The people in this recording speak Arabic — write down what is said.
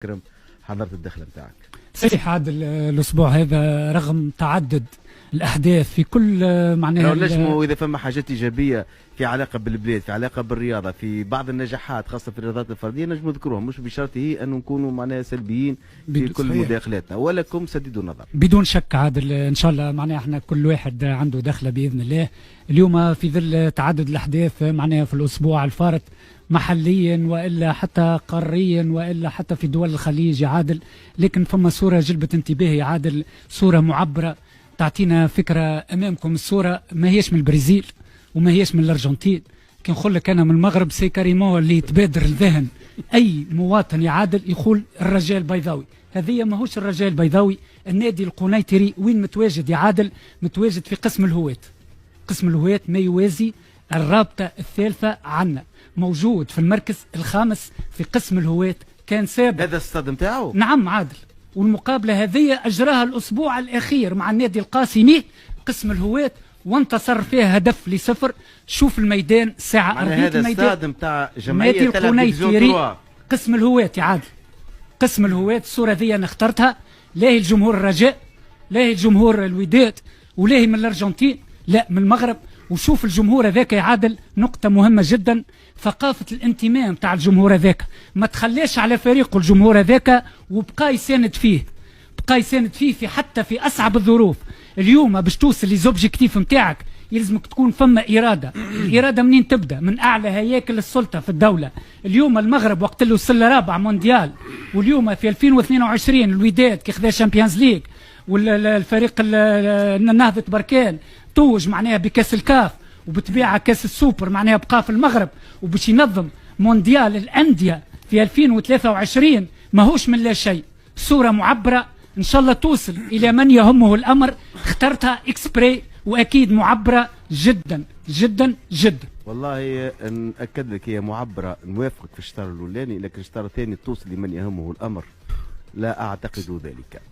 كرم حضرت الدخله بتاعك. صحيح عادل، الاسبوع هذا رغم تعدد الاحداث في كل معناها نجموا اذا فما حاجات ايجابيه في علاقه بالبلاد، في علاقه بالرياضه، في بعض النجاحات خاصه في الرياضات الفرديه نجموا نذكروهم، مش بشرط هي ان نكونوا معناها سلبيين في كل مداخلاتنا، ولكم سددوا النظر. بدون شك عادل، ان شاء الله معناها احنا كل واحد عنده دخله باذن الله. اليوم في ظل تعدد الاحداث معناها في الاسبوع الفارط محليا والا حتى قاريا والا حتى في دول الخليج يا عادل، لكن فما صوره جلبت انتباهي يا عادل، صوره معبره تعطينا فكره امامكم. الصوره ما هيش من البرازيل وما هيش من الارجنتين، كي نقول لك انا من المغرب سي كاريمون اللي يتبادر الذهن اي مواطن يا عادل يقول الرجاء البيضاوي. هذه ماهوش الرجاء البيضاوي، النادي القنيطري وين متواجد يا عادل؟ متواجد في قسم الهواة. قسم الهواة ما يوازي الرابطه الثالثه عنا، موجود في المركز الخامس في قسم الهواة. كان سابق هذا الصد نتاعو؟ نعم عادل، والمقابله هذه اجراها الاسبوع الاخير مع النادي القاسمي قسم الهواة وانتصر فيها هدف ل0. شوف الميدان الساعه 4 هذا الصاد نتاع جمعيه القنيطري قسم الهواة يا عادل. قسم الهواة الصوره ذي انا اخترتها، لا هي الجمهور الرجاء، لا هي الجمهور الوداد، ولا هي من الارجنتين، لا من المغرب. وشوف الجمهور هذاك يا عادل، نقطة مهمة جدا، ثقافة الانتماء نتاع الجمهور هذاك، ما تخليش على فريقه الجمهور هذاك وبقى يساند فيه، بقى يساند فيه في حتى في أصعب الظروف. اليوم باش توصل ليزوبجيكتيف نتاعك يلزمك تكون فما إرادة. الإرادة منين تبدأ؟ من أعلى هياكل السلطة في الدولة. اليوم المغرب وقت اللي وصل لرابع مونديال، واليوم في 2022 الوداد كي خذا شامبيونز ليج، والفريق نهضة بركان توج معناها بكاس الكاف، وبتبيع كاس السوبر معناها بقى في المغرب، وباش ينظم مونديال الأندية في 2023. ماهوش من لا شيء، صورة معبرة إن شاء الله توصل إلى من يهمه الأمر. اخترتها إكسبري وأكيد معبرة جدا جدا جدا. والله نأكد لك هي معبرة، نوافقك في الشطر الأولاني، لكن الشطر الثاني توصل لمن يهمه الأمر لا أعتقد ذلك.